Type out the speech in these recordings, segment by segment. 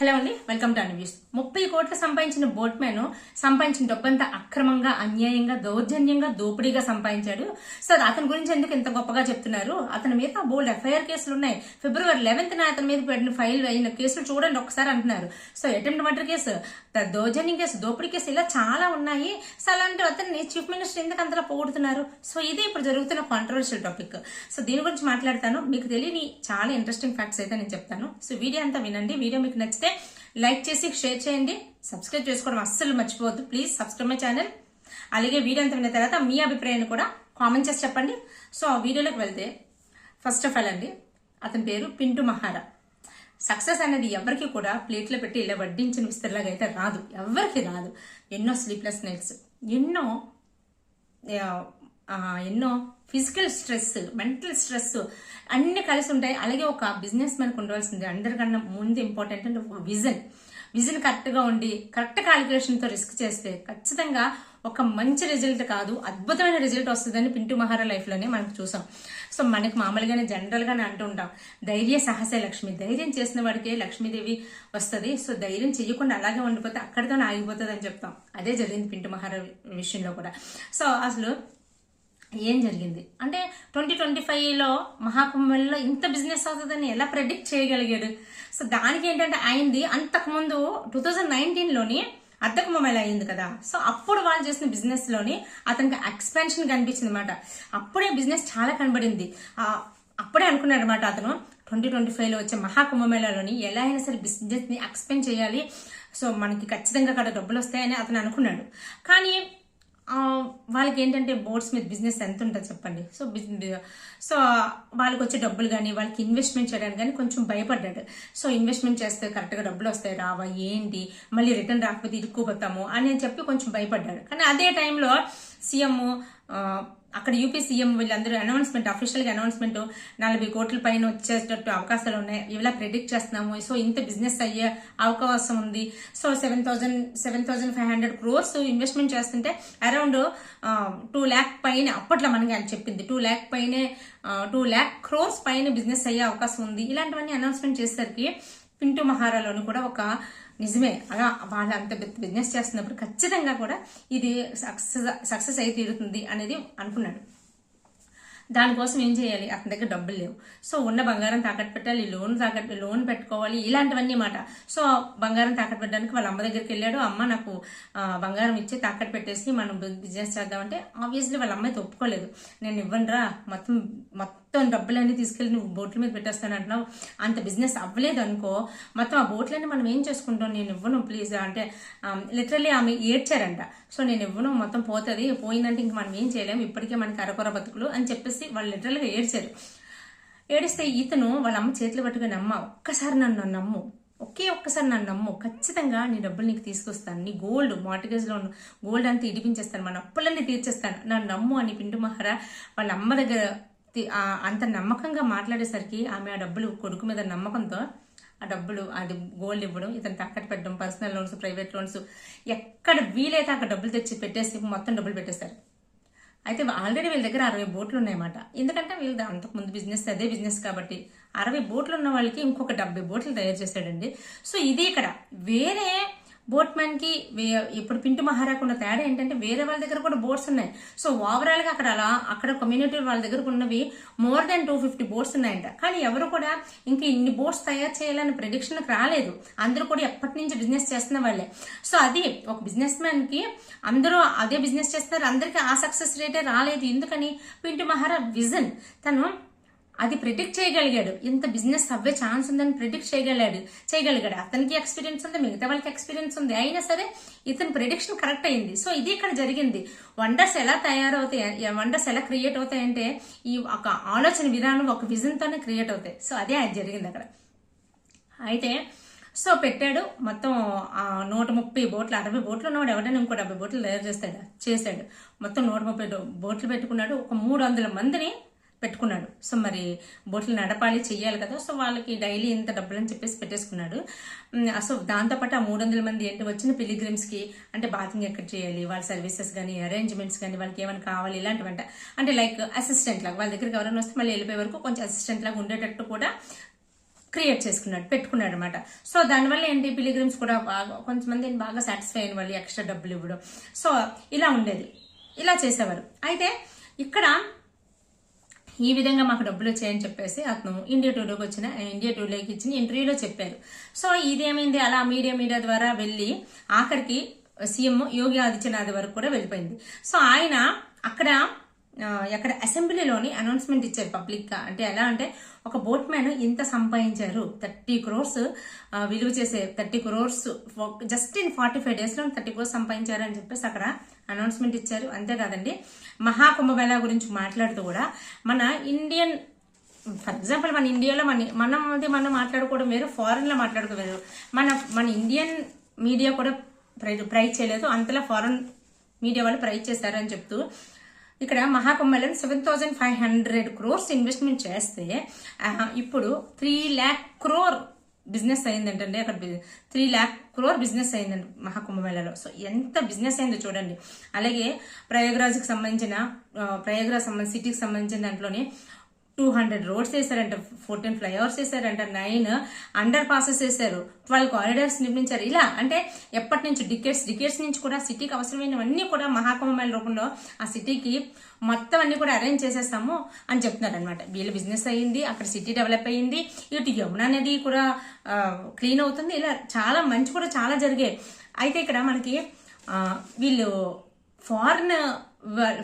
Hello అండి, welcome to news. 30 కోట్లు సంపాదించిన బోట్ మ్యాన్ సంపాదించిన డబ్బంతా అక్రమంగా, అన్యాయంగా, దౌర్జన్యంగా, దోపిడీగా సంపాదించాడు. సో అతని గురించి ఎందుకు ఇంత గొప్పగా చెప్తున్నారు? అతని మీద బోల్డ్ ఎఫ్ఐఆర్ కేసులు ఉన్నాయి. ఫిబ్రవరి 11న అతని మీద పెట్టిన ఫైల్ అయిన కేసులు చూడండి ఒకసారి అంటున్నారు. సో అటెంప్ట్ మర్డర్ కేసు, దౌర్జన్యం కేసు, దోపిడీ కేసు, ఇలా చాలా ఉన్నాయి. సో అలాంటి అతన్ని చీఫ్ మినిస్టర్ ఎందుకు అంతలా పొగుడుతున్నారు? సో ఇది ఇప్పుడు జరుగుతున్న కాంట్రవర్షియల్ టాపిక్. సో దీని గురించి మాట్లాడతాను. మీకు తెలియని చాలా ఇంట్రెస్టింగ్ ఫ్యాక్ట్స్ అయితే నేను చెప్తాను. సో వీడియో అంతా వినండి. వీడియో మీకు నచ్చితే లైక్ చేసి షేర్ చేయండి. సబ్స్క్రైబ్ చేసుకోవడం అస్సలు మర్చిపోవద్దు. Please subscribe my channel. అలాగే వీడియో అంతా విన్న తర్వాత మీ అభిప్రాయాన్ని కూడా కామెంట్ చేసి చెప్పండి. సో ఆ వీడియోలోకి వెళ్తే ఫస్ట్ ఆఫ్ ఆల్ అండి, అతని పేరు పింటూ మహారా. సక్సెస్ అనేది ఎవరికి కూడా ప్లేట్లో పెట్టి ఇలా వడ్డించిన విస్తరలాగా అయితే రాదు, ఎవరికి రాదు. ఎన్నో స్లీప్లెస్ నైట్స్, ఎన్నో ఫిజికల్ స్ట్రెస్, మెంటల్ స్ట్రెస్ అన్ని కలిసి ఉంటాయి. అలాగే ఒక బిజినెస్ మ్యాన్కి ఉండవలసింది అందరికన్నా ముందు ఇంపార్టెంట్ అంటే ఒక విజన్ కరెక్ట్గా ఉండి కరెక్ట్ క్యాలిక్యులేషన్తో రిస్క్ చేస్తే ఖచ్చితంగా ఒక మంచి రిజల్ట్ కాదు, అద్భుతమైన రిజల్ట్ వస్తుందని పింటూ మహారా లైఫ్లోనే మనకు చూసాం. సో మనకి మామూలుగానే జనరల్గానే అంటూ ఉంటాం, ధైర్య సాహసే లక్ష్మి. ధైర్యం చేసిన వాడికే లక్ష్మీదేవి వస్తుంది. సో ధైర్యం చెయ్యకుండా అలాగే ఉండిపోతే అక్కడితో ఆగిపోతుంది అని చెప్తాం. అదే జరిగింది పింటూ మహారా విషయంలో కూడా. సో అసలు ఏం జరిగింది అంటే 2025లో మహాకుంభంలో ఇంత బిజినెస్ అవుతుందని ఎలా ప్రెడిక్ట్ చేయగలిగాడు? సో దానికి ఏంటంటే అయింది అంతకుముందు 2019లోని అద్దకుంభమేళ అయింది కదా. సో అప్పుడు వాళ్ళు చేసిన బిజినెస్ లోని అతనికి ఎక్స్పాన్షన్ కనిపించింది అనమాట. అప్పుడే బిజినెస్ చాలా కనబడింది. అప్పుడే అనుకున్నాడు అనమాట అతను 2025లో వచ్చే మహాకుంభమేళలోని ఎలా అయినా సరే బిజినెస్ ని ఎక్స్పాండ్ చేయాలి. సో మనకి ఖచ్చితంగా అక్కడ డబ్బులు వస్తాయని అతను అనుకున్నాడు. కానీ వాళ్ళకి ఏంటంటే బోట్స్ మీద బిజినెస్ ఎంత ఉంటుంది చెప్పండి. సో వాళ్ళకి వచ్చే డబ్బులు కానీ వాళ్ళకి ఇన్వెస్ట్మెంట్ చేయడానికి కానీ కొంచెం భయపడ్డాడు. సో ఇన్వెస్ట్మెంట్ చేస్తే కరెక్ట్గా డబ్బులు వస్తాయి రావా ఏంటి, మళ్ళీ రిటర్న్ రాకపోతే ఇరుక్కుపోతాము అని చెప్పి కొంచెం భయపడ్డాడు. కానీ అదే టైంలో సీఎం అక్కడ యూపీ సీఎం వీళ్ళందరూ అఫీషియల్ గా అనౌన్స్మెంట్ 40 కోట్ల పైన వచ్చేటట్టు అవకాశాలు ఉన్నాయి, ఇలా ప్రెడిక్ట్ చేస్తున్నాము. సో ఇంత బిజినెస్ అయ్యే అవకాశం ఉంది. సో 7,500 crores ఇన్వెస్ట్మెంట్ చేస్తుంటే అరౌండ్ 2 lakh పైన, అప్పట్లో మనకి అని చెప్పింది 2 lakh పైనే, 2 lakh crores పైన బిజినెస్ అయ్యే అవకాశం ఉంది. ఇలాంటివన్నీ అనౌన్స్మెంట్ చేసేసరికి పింటూ మహారాలోని కూడా ఒక నిజమే, అలా వాళ్ళు అంత బిజినెస్ చేస్తున్నప్పుడు ఖచ్చితంగా కూడా ఇది సక్సెస్ అయి తీరుతుంది అనేది అనుకున్నాడు. దానికోసం ఏం చేయాలి? అతని దగ్గర డబ్బులు లేవు. సో ఉన్న బంగారం తాకట్టు పెట్టాలి, లోన్ పెట్టుకోవాలి, ఇలాంటివన్నీ మాట. సో బంగారం తాకట్టు పెట్టడానికి వాళ్ళ అమ్మ దగ్గరికి వెళ్ళాడు. అమ్మ నాకు బంగారం ఇచ్చి తాకట్టు పెట్టేసి మనం బిజినెస్ చేద్దామంటే ఆబ్వియస్లీ వాళ్ళ అమ్మాయి ఒప్పుకోలేదు. నేను ఇవ్వనురా, మొత్తం డబ్బులన్నీ తీసుకెళ్ళి నువ్వు బోట్ల మీద పెట్టేస్తాను అంటున్నావు, అంత బిజినెస్ అవ్వలేదు అనుకో, మొత్తం ఆ బోట్లన్నీ మనం ఏం చేసుకుంటాం, నేను ఇవ్వను ప్లీజ్ అంటే లిటరల్లీ ఆమె ఏడ్చారంట. సో నేను ఇవ్వను, మొత్తం పోతుంది, పోయిందంటే ఇంక మనం ఏం చేయలేము, ఇప్పటికే మనకి అరకొర బతుకులు అని చెప్పేసి వాళ్ళు లిటరల్గా ఏడ్చారు. ఏడిస్తే ఇతను వాళ్ళ అమ్మ చేతులు పట్టుకుని, అమ్మ ఒక్కసారి నన్ను నమ్ము, ఒక్కసారి నన్ను నమ్ము, ఖచ్చితంగా నీ డబ్బులు నీకు తీసుకొస్తాను, నీ గోల్డ్ మార్టిగేజ్లో గోల్డ్ అంతా ఇడిపించేస్తాను, మన అప్పులన్నీ తీర్చేస్తాను, నన్ను నమ్ము అని పింటూ మహారా వాళ్ళ అమ్మ దగ్గర అంత నమ్మకంగా మాట్లాడేసరికి ఆమె ఆ డబ్బులు కొడుకు మీద నమ్మకంతో ఆ డబ్బులు, అది గోల్డ్ ఇవ్వడం, ఇతను తాకట్టు పెట్టడం, పర్సనల్ లోన్స్, ప్రైవేట్ లోన్స్, ఎక్కడ వీలైతే అక్కడ డబ్బులు తెచ్చి పెట్టేసి మొత్తం డబ్బులు పెట్టేస్తారు. అయితే ఆల్రెడీ వీళ్ళ దగ్గర 60 బోట్లు ఉన్నాయన్నమాట. ఎందుకంటే వీళ్ళు అంతకుముందు బిజినెస్ అదే బిజినెస్ కాబట్టి 60 బోట్లు ఉన్న వాళ్ళకి ఇంకొక 70 బోట్లు తయారు చేశాడండి. సో ఇది ఇక్కడ వేరే బోట్ మ్యాన్ కి ఇప్పుడు పింటూ మహారాకు ఉన్న తేడా ఏంటంటే వేరే వాళ్ళ దగ్గర కూడా బోట్స్ ఉన్నాయి. సో ఓవరాల్ గా అక్కడ కమ్యూనిటీ వాళ్ళ దగ్గర ఉన్నవి more than 250 బోట్స్ ఉన్నాయంట. కానీ ఎవరు కూడా ఇంకా ఇన్ని బోట్స్ తయారు చేయాలని ప్రెడిక్షన్ రాలేదు. అందరూ కూడా ఎప్పటి నుంచి బిజినెస్ చేస్తున్న వాళ్ళే. సో అది ఒక బిజినెస్ మ్యాన్ కి అందరూ అదే బిజినెస్ చేస్తున్నారు, అందరికీ ఆ సక్సెస్ రేటే రాలేదు. ఎందుకని? పింటూ మహారా విజన్, తను అది ప్రిడిక్ట్ చేయగలిగాడు. ఇంత బిజినెస్ అవ్వే ఛాన్స్ ఉందని ప్రిడిక్ట్ చేయగలిగాడు. అతనికి ఎక్స్పీరియన్స్ ఉంది, మిగతా వాళ్ళకి ఎక్స్పీరియన్స్ ఉంది, అయినా సరే ఇతని ప్రిడిక్షన్ కరెక్ట్ అయింది. సో ఇది ఇక్కడ జరిగింది. వండర్స్ ఎలా తయారవుతాయి, వండర్స్ ఎలా క్రియేట్ అవుతాయంటే ఈ ఒక ఆలోచన విధానం, ఒక విజన్ తోనే క్రియేట్ అవుతాయి. సో అదే అది జరిగింది అక్కడ. అయితే సో పెట్టాడు మొత్తం 130 బోట్లు, 60 బోట్లు ఉన్నవాడు ఎవడైనా ఇంకో 70 బోట్లు తయారు చేశాడు. మొత్తం 130 బోట్లు పెట్టుకున్నాడు. ఒక 300 మందిని పెట్టుకున్నాడు. సో మరి బోట్లు నడపాలి, చెయ్యాలి కదా. సో వాళ్ళకి డైలీ ఇంత డబ్బులు అని చెప్పేసి పెట్టేసుకున్నాడు. సో దాంతోపాటు ఆ 300 మంది ఏంటి వచ్చిన పిలిగ్రిమ్స్ కి అంటే బాతింగ్ ఎక్కడ చేయాలి, వాళ్ళ సర్వీసెస్ కానీ, అరేంజ్మెంట్స్ కానీ, వాళ్ళకి ఏమైనా కావాలి ఇలాంటివంట, అంటే లైక్ అసిస్టెంట్ లాగా వాళ్ళ దగ్గరికి ఎవరైనా వస్తే మళ్ళీ వెళ్ళిపోయే వరకు కొంచెం అసిస్టెంట్ లాగా ఉండేటట్టు కూడా క్రియేట్ చేసుకున్నాడు, పెట్టుకున్నాడు అనమాట. సో దానివల్ల ఏంటి, పిలిగ్రిమ్స్ కూడా బాగా కొంతమంది బాగా సాటిస్ఫై అయిన వాళ్ళు ఎక్స్ట్రా డబ్బులు ఇవ్వడం. సో ఇలా ఉండేది, ఇలా చేసేవారు. అయితే ఇక్కడ ఈ విధంగా మాకు డబ్బులు వచ్చాయని చెప్పేసి అతను ఇండియా టుడేకి ఇచ్చిన ఇంటర్వ్యూలో చెప్పారు. సో ఇదేమైంది, అలా మీడియా ద్వారా వెళ్ళి ఆఖరికి సీఎం యోగి ఆదిత్యనాథ్ వరకు కూడా వెళ్ళిపోయింది. సో ఆయన అక్కడ అసెంబ్లీలోని అనౌన్స్మెంట్ ఇచ్చారు పబ్లిక్ గా. అంటే ఎలా అంటే, ఒక బోట్ మ్యాన్ ఇంత సంపాదించారు, 30 crores విలువ చేసే 30 crores జస్ట్ ఇన్ 45 days లో 30 crores సంపాదించారు అని చెప్పేసి అక్కడ అనౌన్స్మెంట్ ఇచ్చారు. అంతేకాదండి, మహాకుంభమేళా గురించి మాట్లాడుతూ కూడా మన ఇండియన్, ఫర్ ఎగ్జాంపుల్ మన ఇండియాలో మనం మాట్లాడుకోవడం వేరు, ఫారెన్ లో మాట్లాడుకోవడం వేరు. మన ఇండియన్ మీడియా కూడా ప్రైజ్ చేయలేదు, అంతలా ఫారెన్ మీడియా వాళ్ళు ప్రైజ్ చేశారు అని చెప్తూ ఇక్కడ మహాకుంభమేళా 7,500 crores ఇన్వెస్ట్మెంట్ చేస్తే ఇప్పుడు 3 lakh crore బిజినెస్ అయిందంటే, అక్కడ 3 lakh crore బిజినెస్ అయిందండి మహాకుంభమేళాలో. సో ఎంత బిజినెస్ అయిందో చూడండి. అలాగే ప్రయాగ్రాజ్కి సంబంధించిన సిటీకి సంబంధించిన దాంట్లోనే 200 roads వేశారంట, 14 ఫ్లైఓవర్స్ వేశారంట, 9 అండర్ పాసెస్ వేశారు, 12 కారిడార్స్ నిర్మించారు. ఇలా అంటే ఎప్పటి నుంచి డికేట్స్ నుంచి కూడా సిటీకి అవసరమైనవన్నీ కూడా మహాకుంభమేళా రూపంలో ఆ సిటీకి మొత్తం అన్ని కూడా అరేంజ్ చేసేస్తాము అని చెప్తున్నారు అనమాట. వీళ్ళ బిజినెస్ అయ్యింది, అక్కడ సిటీ డెవలప్ అయ్యింది, ఇటు యమునా నది కూడా క్లీన్ అవుతుంది. ఇలా చాలా మంచి కూడా చాలా జరిగాయి. అయితే ఇక్కడ మనకి వీళ్ళు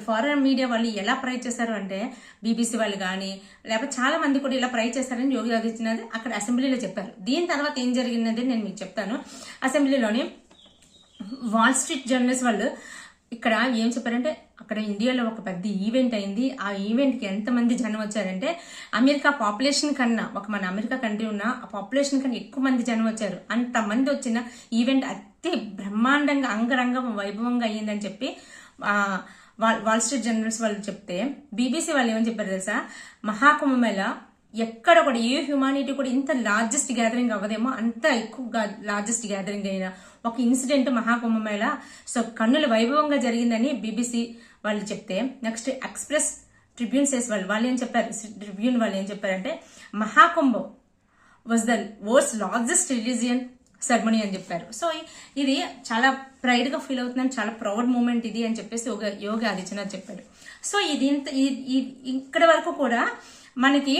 ఫారెన్ మీడియా వాళ్ళు ఎలా ప్రైజ్ చేశారు అంటే, బీబీసీ వాళ్ళు కానీ లేకపోతే చాలా మంది కూడా ఇలా ప్రైజ్ చేశారని యోగి ఆదిత్యనాథ్ అక్కడ అసెంబ్లీలో చెప్పారు. దీని తర్వాత ఏం జరిగిందంటే నేను మీకు చెప్తాను. అసెంబ్లీలోని వాల్ స్ట్రీట్ జర్నలిస్ట్ వాళ్ళు ఇక్కడ ఏం చెప్పారంటే, అక్కడ ఇండియాలో ఒక పెద్ద ఈవెంట్ అయింది, ఆ ఈవెంట్కి ఎంతమంది జనం వచ్చారంటే అమెరికా పాపులేషన్ కన్నా, మన అమెరికా కంట్రీ ఉన్న ఆ పాపులేషన్ కన్నా ఎక్కువ మంది జనం వచ్చారు. అంతమంది వచ్చిన ఈవెంట్ అతి బ్రహ్మాండంగా అంగరంగ వైభవంగా అయ్యిందని చెప్పి వాల్ స్ట్రీట్ జర్నలిస్ట్ వాళ్ళు చెప్తే, బీబీసీ వాళ్ళు ఏమని చెప్పారు తెలుసా, మహాకుంభమేళా ఎక్కడ కూడా ఏ హ్యూమానిటీ కూడా ఇంత లార్జెస్ట్ గ్యాదరింగ్ అవ్వదేమో, అంత ఎక్కువ లార్జెస్ట్ గ్యాదరింగ్ అయిన ఒక ఇన్సిడెంట్ మహాకుంభమేళా. సో కన్నుల వైభవంగా జరిగిందని బీబీసీ వాళ్ళు చెప్తే, నెక్స్ట్ ఎక్స్ప్రెస్ ట్రిబ్యూన్ వాళ్ళు ఏం చెప్పారు, ట్రిబ్యూన్ వాళ్ళు ఏం చెప్పారంటే, మహాకుంభం was the world's largest religion ceremony అని చెప్పారు. సో ఇది చాలా ప్రైడ్ గా ఫీల్ అవుతుందని, చాలా ప్రౌడ్ మూమెంట్ ఇది అని చెప్పేసి యోగి ఆదిత్యనాథ్ చెప్పాడు. సో ఇది ఇక్కడ వరకు కూడా మనకి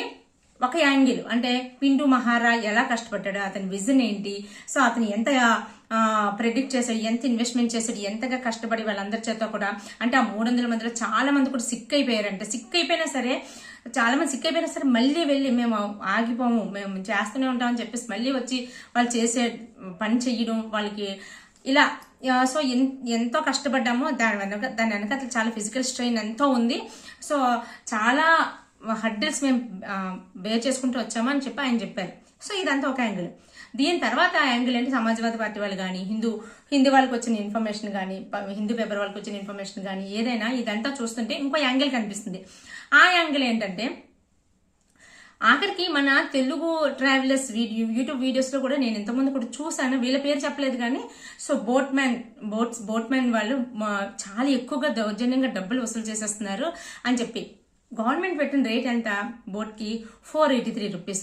ఒక యాంగిల్ అంటే పింటూ మహారా ఎలా కష్టపడ్డాడు, అతని విజన్ ఏంటి, సో అతను ఎంత ప్రెడిక్ట్ చేశాడు, ఎంత ఇన్వెస్ట్మెంట్ చేశాడు, ఎంతగా కష్టపడి వాళ్ళందరి చేత కూడా, అంటే ఆ 300 మందిలో చాలా మంది కూడా సిక్ అయిపోయారంటే, చాలా మంది సిక్ అయిపోయినా సరే మళ్ళీ వెళ్ళి మేము ఆగిపోము, మేము చేస్తూనే ఉంటామని చెప్పేసి మళ్ళీ వచ్చి వాళ్ళు చేసే పని చెయ్యడం వాళ్ళకి ఇలా. సో ఎంతో కష్టపడ్డామో దాని వెనక అట్లా చాలా ఫిజికల్ స్ట్రెయిన్ ఎంతో ఉంది. సో చాలా హర్డిల్స్ మేము బేర్ చేసుకుంటూ వచ్చామని చెప్పి ఆయన చెప్పారు. సో ఇదంతా ఒక యాంగిల్. దీని తర్వాత ఆ యాంగిల్ ఏంటి, సమాజ్వాదీ పార్టీ వాళ్ళు కానీ, హిందూ వాళ్ళకి వచ్చిన ఇన్ఫర్మేషన్ కానీ, హిందూ పేపర్ వాళ్ళకి వచ్చిన ఇన్ఫర్మేషన్ కానీ, ఏదైనా ఇదంతా చూస్తుంటే ఇంకో యాంగిల్ కనిపిస్తుంది. ఆ యాంగిల్ ఏంటంటే, ఆఖరికి మన తెలుగు ట్రావెలర్స్ యూట్యూబ్ వీడియోస్ లో కూడా నేను ఇంతకుముందు కూడా చూసాను, వీళ్ళ పేరు చెప్పలేదు కానీ, సో బోట్ మ్యాన్ వాళ్ళు చాలా ఎక్కువగా దౌర్జన్యంగా డబ్బులు వసూలు చేసేస్తున్నారు అని చెప్పి, గవర్నమెంట్ పెట్టిన రేట్ ఎంత బోట్ కి 483 రూపీస్.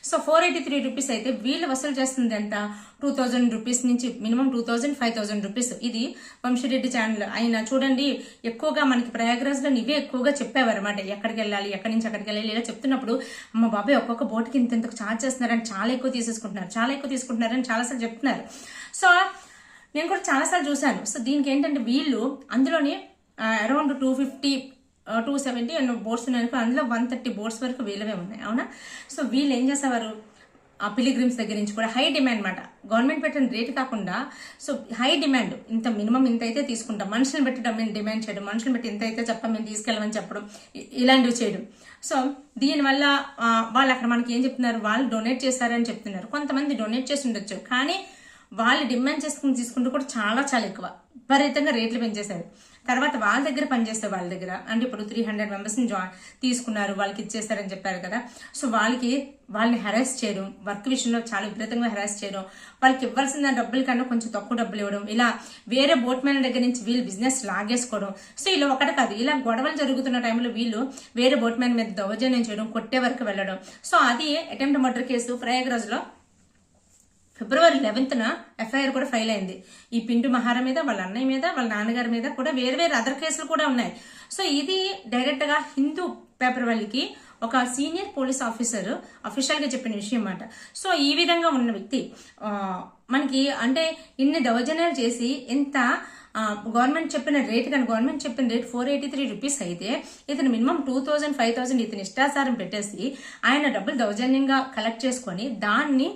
సో 483 రూపీస్ అయితే వీళ్ళు వసూలు చేస్తుంది ఎంత, 2000 రూపీస్ నుంచి మినిమం 2000, 5000 రూపీస్. ఇది వంశీరెడ్డి ఛానల్ ఆయన చూడండి, ఎక్కువగా మనకి ప్రయాగ్రాజ్ లో ఇవే ఎక్కువగా చెప్పేవారు అనమాట, ఎక్కడికి వెళ్ళాలి, ఎక్కడి నుంచి అక్కడికి వెళ్ళాలి ఇలా చెప్తున్నప్పుడు, అమ్మ బాబాయ్ ఒక్కొక్క బోట్కి ఇంతకు ఛార్జ్ చేస్తున్నారని, చాలా ఎక్కువ తీసుకుంటున్నారని చాలాసార్లు చెప్తున్నారు. సో నేను కూడా చాలాసార్లు చూశాను. సో దీనికి ఏంటంటే వీళ్ళు అందులోనే అరౌండ్ 250 270 అండ్ బోట్స్ ఉన్నాయి, అందులో 130 బోట్స్ వరకు వీళ్ళవే ఉన్నాయి, అవునా. సో వీళ్ళు ఏం చేసేవారు, ఆ పిలిగ్రిమ్స్ దగ్గర నుంచి కూడా హై డిమాండ్ అనమాట, గవర్నమెంట్ పెట్టిన రేట్ కాకుండా, సో హై డిమాండ్, ఇంత మినిమం ఇంత అయితే తీసుకుంటాం, మనుషులను పెట్టి డిమాండ్ చేయడం, మనుషులు పెట్టి ఇంత అయితే చెప్పడం, మేము తీసుకెళ్ళమని చెప్పడం, ఇలాంటివి చేయడం. సో దీనివల్ల వాళ్ళు అక్కడ మనకి ఏం చెప్తున్నారు, వాళ్ళు డొనేట్ చేశారని చెప్తున్నారు. కొంతమంది డొనేట్ చేసి ఉండొచ్చు, కానీ వాళ్ళు డిమాండ్ చేసుకుని తీసుకుంటూ కూడా చాలా చాలా ఎక్కువ విపరీతంగా రేట్లు పెంచేశారు. తర్వాత వాళ్ళ దగ్గర పనిచేస్తే వాళ్ళ దగ్గర అంటే ఇప్పుడు 300 మెంబర్స్ని తీసుకున్నారు, వాళ్ళకి ఇచ్చేస్తారని చెప్పారు కదా. సో వాళ్ళని హెరాస్ చేయడం, వర్క్ విషయంలో చాలా విపరీతంగా హెరాస్ చేయడం, వాళ్ళకి ఇవ్వాల్సిన డబ్బుల కన్నా కొంచెం తక్కువ డబ్బులు ఇవ్వడం, ఇలా వేరే బోట్ మ్యాన్ దగ్గర నుంచి వీళ్ళు బిజినెస్ లాగేసుకోవడం. సో ఇలా ఒకటి కాదు, ఇలా గొడవలు జరుగుతున్న టైంలో వీళ్ళు వేరే బోట్ మ్యాన్ మీద దౌర్జన్యం చేయడం, కొట్టే వరకు వెళ్ళడం. సో అది అటెంప్ట్ మర్డర్ కేసు ప్రయాగరాజ్లో ఫిబ్రవరి 11న ఎఫ్ఐఆర్ కూడా ఫైల్ అయింది. ఈ పింటు మహారా మీద, వాళ్ళ అన్నయ్య మీద, వాళ్ళ నాన్నగారి మీద కూడా వేరే అదర్ కేసులు కూడా ఉన్నాయి. సో ఇది డైరెక్ట్ గా హిందూ పేపర్ వాళ్ళకి ఒక సీనియర్ పోలీస్ ఆఫీసర్ అఫీషియల్ గా చెప్పిన విషయం అన్నమాట. సో ఈ విధంగా ఉన్న వ్యక్తి మనకి అంటే ఇన్ని దౌర్జన్యాలు చేసి ఇంత గవర్నమెంట్ చెప్పిన రేట్ కానీ గవర్నమెంట్ చెప్పిన రేట్ 483 రూపీస్ అయితే ఇతను మినిమం 2000 5000 ఇతను ఇష్టాసారం పెట్టేసి ఆయన డబ్బులు దౌర్జన్యంగా కలెక్ట్ చేసుకొని దాన్ని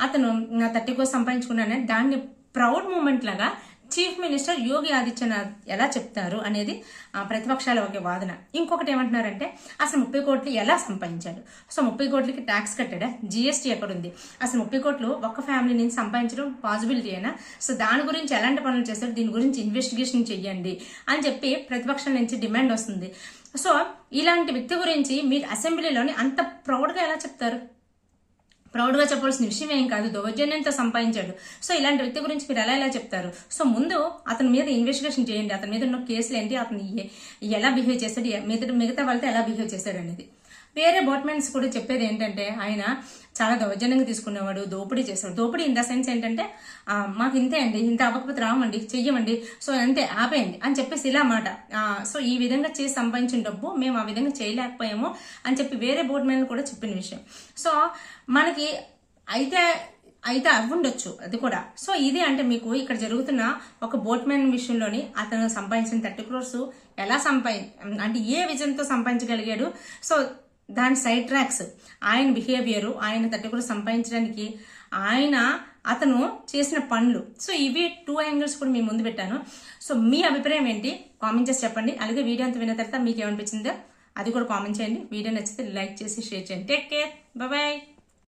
అతను 30 కోట్లు సంపాదించుకున్నానని దాన్ని ప్రౌడ్ మూమెంట్ లాగా చీఫ్ మినిస్టర్ యోగి ఆదిత్యనాథ్ ఎలా చెప్తారు అనేది ప్రతిపక్షాల ఒక వాదన. ఇంకొకటి ఏమంటున్నారంటే అసలు 30 కోట్లు ఎలా సంపాదించాడు? సో 30 కోట్లకి ట్యాక్స్ కట్టాడా? జిఎస్టీ ఎక్కడుంది? అసలు 30 కోట్లు ఒక్క ఫ్యామిలీ నుంచి సంపాదించడం పాసిబిలిటీ అయినా? సో దాని గురించి ఎలాంటి పనులు చేస్తారు, దీని గురించి ఇన్వెస్టిగేషన్ చెయ్యండి అని చెప్పి ప్రతిపక్షాల నుంచి డిమాండ్ వస్తుంది. సో ఇలాంటి వ్యక్తి గురించి మీరు అసెంబ్లీలోని అంత ప్రౌడ్గా ఎలా చెప్తారు? ప్రౌడ్గా చెప్పాల్సిన విషయం ఏం కాదు, దౌర్జన్యంతో సంపాదించాడు. సో ఇలాంటి వ్యక్తి గురించి మీరు ఎలా చెప్తారు? సో ముందు అతని మీద ఇన్వెస్టిగేషన్ చేయండి, అతని మీద ఉన్న కేసులు ఏంటి, అతను ఎలా బిహేవ్ చేస్తాడు, మిగతా వాళ్ళతో ఎలా బిహేవ్ చేస్తాడు అనేది. వేరే బోట్మెన్స్ కూడా చెప్పేది ఏంటంటే ఆయన చాలా దౌర్జన్యంగా తీసుకునేవాడు, దోపిడీ చేశాడు. దోపిడీ ఇన్ ద సెన్స్ ఏంటంటే మాకు ఇంతే అండి, ఇంత అవ్వకపోతే రామండి, చెయ్యమండి, సో అంతే ఆపేయండి అని చెప్పేసి ఇలా మాట. సో ఈ విధంగా చేసి సంపాదించిన డబ్బు మేము ఆ విధంగా చేయలేకపోయాము అని చెప్పి వేరే బోట్మెన్ కూడా చెప్పిన విషయం. సో మనకి అయితే అవ్వుండొచ్చు అది కూడా. సో ఇది అంటే మీకు ఇక్కడ జరుగుతున్న ఒక బోట్మెన్ విషయంలోని అతను సంపాదించిన 30 crores ఎలా అంటే ఏ విజన్తో సంపాదించగలిగాడు. సో దాని సైడ్ ట్రాక్స్, ఆయన బిహేవియర్, ఆయన 30 crores సంపాదించడానికి అతను చేసిన పనులు. సో ఇవి 2 యాంగిల్స్ కూడా మీ ముందు పెట్టాను. సో మీ అభిప్రాయం ఏంటి కామెంట్ చేసి చెప్పండి. అలాగే వీడియో అంతా విన్న తర్వాత మీకు ఏమనిపించిందో అది కూడా కామెంట్ చేయండి. వీడియో నచ్చితే లైక్ చేసి షేర్ చేయండి. Take care, bye.